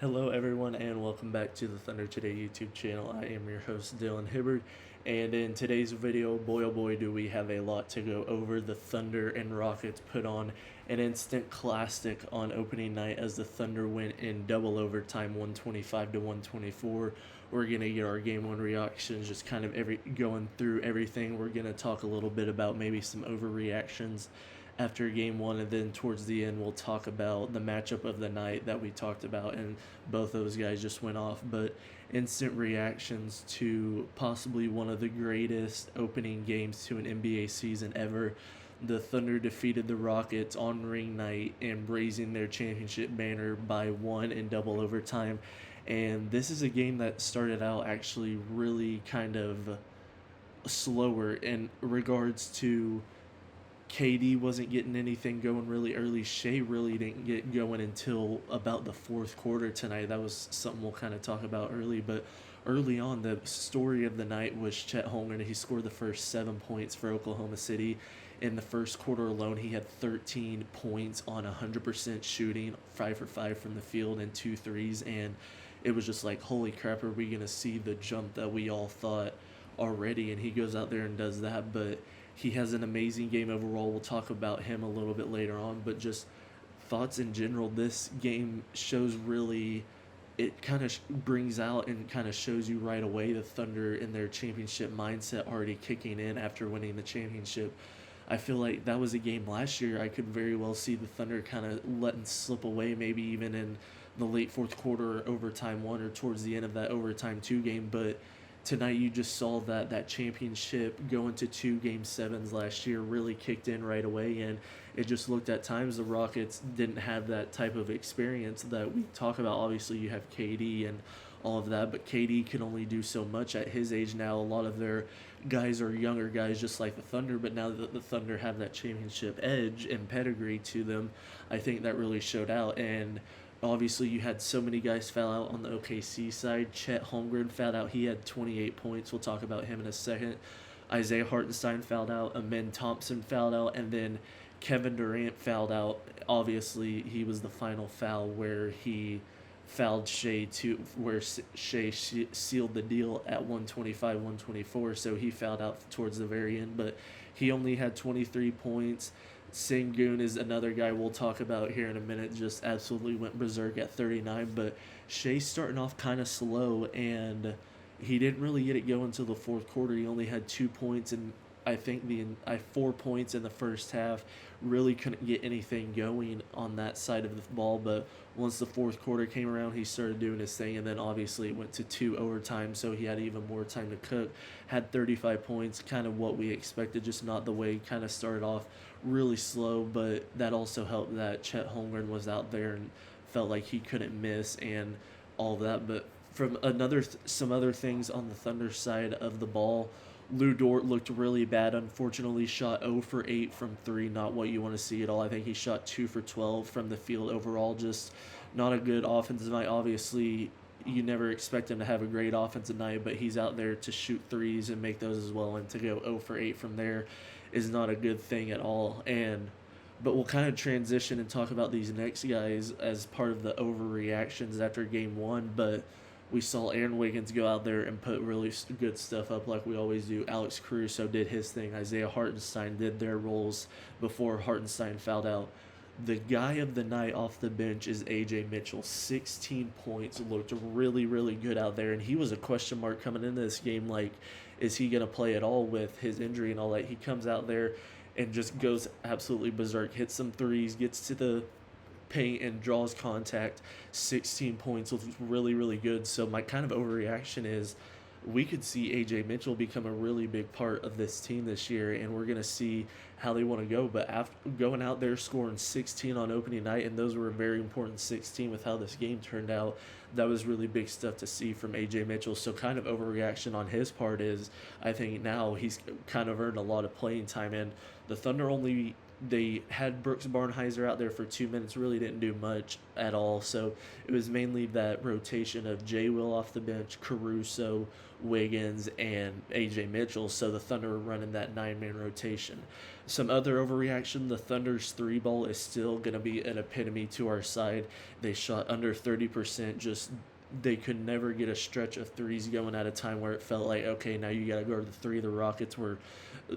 Hello, everyone, and welcome back to the Thunder Today YouTube channel. I am your host, Dylan Hibbard, and in today's video, boy oh boy, do we have a lot to go over. The Thunder and Rockets put on an instant classic on opening night as the Thunder went in double overtime, 125 to 124. We're gonna get our game one reactions, just kind of going through everything. We're gonna talk a little bit about maybe some overreactions after game one, and then towards the end we'll talk about the matchup of the night that we talked about, and both those guys just went off. But instant reactions to possibly one of the greatest opening games to an NBA season ever. The Thunder defeated the Rockets on ring night and raising their championship banner by one in double overtime. And this is a game that started out actually really kind of slower in regards to KD wasn't getting anything going really early. Shea really didn't get going until about the fourth quarter tonight. That was something we'll kind of talk about early. But early on, the story of the night was Chet Holmgren. He scored the first 7 points for Oklahoma City. In the first quarter alone, he had 13 points on 100% shooting, 5 for 5 from the field, and 2 threes. And it was just like, holy crap, are we going to see the jump that we all thought already? And he goes out there and does that. But he has an amazing game overall. We'll talk about him a little bit later on, but just thoughts in general. This game shows really, it kind of brings out and kind of shows you right away the Thunder and their championship mindset already kicking in after winning the championship. I feel like that was a game last year I could very well see the Thunder kind of letting slip away, maybe even in the late fourth quarter or overtime one, or towards the end of that overtime two game. But tonight you just saw that championship going to two game sevens last year really kicked in right away, and it just looked at times the Rockets didn't have that type of experience that we talk about. Obviously you have KD and all of that, but KD can only do so much at his age now. A lot of their guys are younger guys just like the Thunder, but now that the Thunder have that championship edge and pedigree to them, I think that really showed out. And obviously you had so many guys foul out on the OKC side. Chet Holmgren fouled out. He had 28 points. We'll talk about him in a second. Isaiah Hartenstein fouled out. Amen Thompson fouled out. And then Kevin Durant fouled out. Obviously, he was the final foul where he fouled Shea to where Shea sealed the deal at 125, 124. So he fouled out towards the very end, but he only had 23 points. Sengun is another guy we'll talk about here in a minute, just absolutely went berserk at 39. But Shea's starting off kind of slow, and he didn't really get it going until the fourth quarter. He only had 2 points, and I think 4 points in the first half. Really couldn't get anything going on that side of the ball. But once the fourth quarter came around, he started doing his thing, and then obviously it went to two overtime, so he had even more time to cook. Had 35 points, kind of what we expected, just not the way he kind of started off really slow. But that also helped that Chet Holmgren was out there and felt like he couldn't miss and all of that. But from some other things on the Thunder side of the ball, Lou Dort looked really bad. Unfortunately, shot 0 for 8 from 3. Not what you want to see at all. I think he shot 2 for 12 from the field overall. Just not a good offensive night. Obviously, you never expect him to have a great offensive night, but he's out there to shoot threes and make those as well. And to go 0 for 8 from there is not a good thing at all. But we'll kind of transition and talk about these next guys as part of the overreactions after game one. But we saw Aaron Wiggins go out there and put really good stuff up like we always do. Alex Caruso did his thing. Isaiah Hartenstein did their roles before Hartenstein fouled out. The guy of the night off the bench is AJ Mitchell. 16 points, looked really, really good out there. And he was a question mark coming into this game. Like, is he going to play at all with his injury and all that? He comes out there and just goes absolutely berserk, hits some threes, gets to the paint and draws contact. 16 points, looks really, really good. So my kind of overreaction is we could see AJ Mitchell become a really big part of this team this year, and we're going to see how they want to go. But after going out there scoring 16 on opening night, and those were a very important 16 with how this game turned out, that was really big stuff to see from AJ Mitchell. So kind of overreaction on his part is I think now he's kind of earned a lot of playing time, and the Thunder only they had Brooks Barnheiser out there for 2 minutes, really didn't do much at all. So it was mainly that rotation of Jay Will off the bench, Caruso, Wiggins, and AJ Mitchell. So the Thunder were running that 9-man rotation. Some other overreaction, the Thunder's three ball is still going to be an epitome to our side. They shot under 30%, just they could never get a stretch of threes going at a time where it felt like, okay, now you got to go to the three. The Rockets were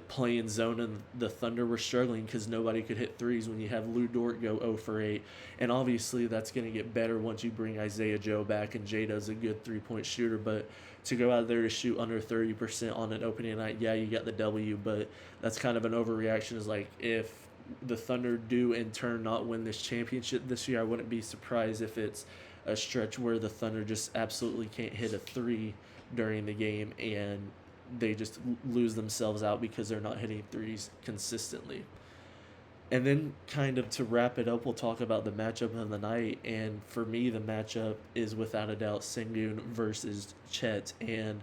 playing zone and the Thunder were struggling because nobody could hit threes when you have Lou Dort go 0 for 8. And obviously that's going to get better once you bring Isaiah Joe back, and Jada's a good three-point shooter. But to go out there to shoot under 30% on an opening night, yeah, you got the W, but that's kind of an overreaction. Is like, if the Thunder do in turn not win this championship this year, I wouldn't be surprised if it's a stretch where the Thunder just absolutely can't hit a three during the game and they just lose themselves out because they're not hitting threes consistently. And then, kind of to wrap it up, we'll talk about the matchup of the night. And for me, the matchup is without a doubt Sengun versus Chet. And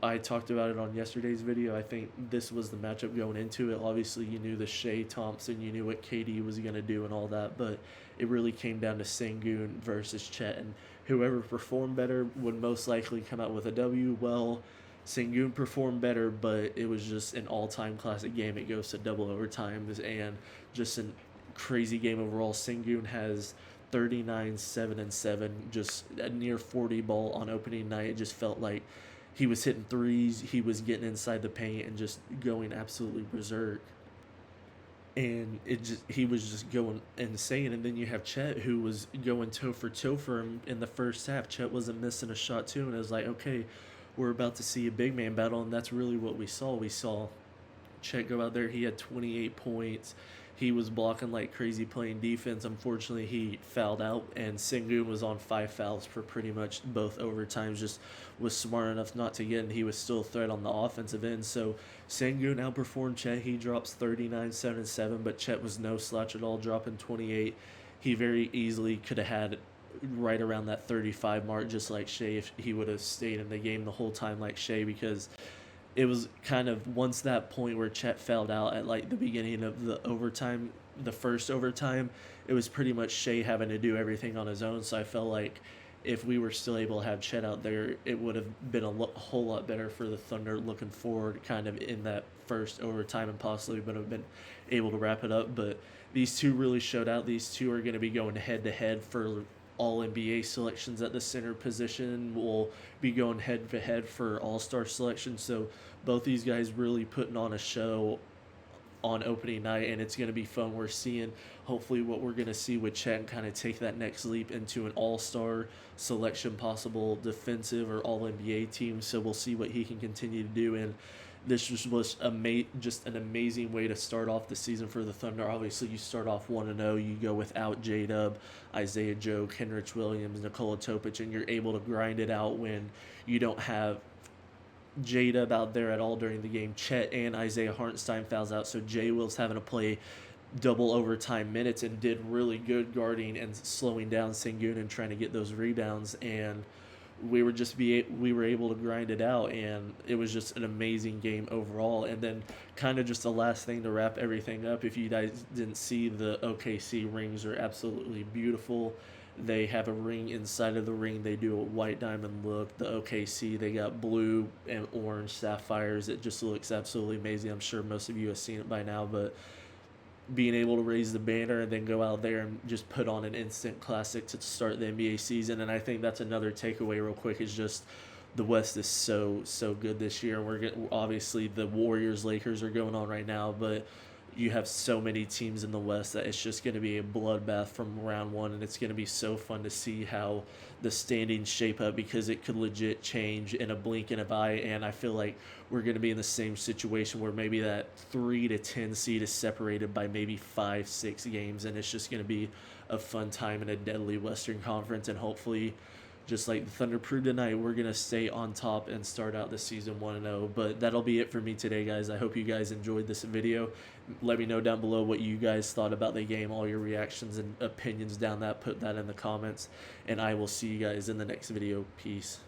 I talked about it on yesterday's video. I think this was the matchup going into it. Obviously, you knew the Shea Thompson, you knew what KD was going to do and all that, but it really came down to Sengun versus Chet. And whoever performed better would most likely come out with a W. Well, Sengun performed better, but it was just an all-time classic game. It goes to double overtimes and just a crazy game overall. Sengun has 39, 7, and 7, just a near 40 ball on opening night. It just felt like he was hitting threes, he was getting inside the paint and just going absolutely berserk. And he was just going insane. And then you have Chet, who was going toe for him in the first half. Chet wasn't missing a shot too, and it was like, okay, we're about to see a big man battle, and that's really what we saw. We saw Chet go out there. He had 28 points. He was blocking like crazy, playing defense. Unfortunately, he fouled out, and Sengun was on 5 fouls for pretty much both overtimes. Just was smart enough not to get, and he was still a threat on the offensive end. So Sengun outperformed Chet. He drops 39, 7, and 7, but Chet was no slouch at all, dropping 28. He very easily could have had right around that 35 mark, just like Shea, if he would have stayed in the game the whole time like Shea, because it was kind of once that point where Chet fouled out at like the beginning of the overtime, the first overtime, it was pretty much Shea having to do everything on his own. So I felt like if we were still able to have Chet out there, it would have been a whole lot better for the Thunder looking forward kind of in that first overtime, and possibly would have been able to wrap it up. But these two really showed out. These two are going to be going head-to-head for all-NBA selections at the center position. Will be going head-to-head for all-star selection. So both these guys really putting on a show on opening night, and it's going to be fun. We're seeing hopefully what we're going to see with Chet kind of take that next leap into an all-star selection, possible defensive or all-NBA team. So we'll see what he can continue to do. And this was just an amazing way to start off the season for the Thunder. Obviously, you start off 1-0. You go without J-Dub, Isaiah Joe, Kenrich Williams, Nikola Topic, and you're able to grind it out when you don't have J-Dub out there at all during the game. Chet and Isaiah Hartenstein fouls out, so Jay Will's having to play double overtime minutes and did really good guarding and slowing down Sengun and trying to get those rebounds. And we were able to grind it out, and it was just an amazing game overall. And then kind of just the last thing to wrap everything up, if you guys didn't see, the OKC rings are absolutely beautiful. They have a ring inside of the ring. They do a white diamond look. The OKC, they got blue and orange sapphires. It just looks absolutely amazing. I'm sure most of you have seen it by now, but being able to raise the banner and then go out there and just put on an instant classic to start the NBA season. And I think that's another takeaway real quick, is just the West is so good this year. And obviously the Warriors, Lakers are going on right now, but you have so many teams in the West that it's just going to be a bloodbath from round one, and it's going to be so fun to see how the standings shape up, because it could legit change in a blink of an eye. And I feel like we're going to be in the same situation where maybe that 3 to 10 seed is separated by maybe 5-6 games, and it's just going to be a fun time in a deadly Western Conference. And hopefully, just like the Thunder proved tonight, we're going to stay on top and start out the season 1-0. But that'll be it for me today, guys. I hope you guys enjoyed this video. Let me know down below what you guys thought about the game, all your reactions and opinions put that in the comments. And I will see you guys in the next video. Peace.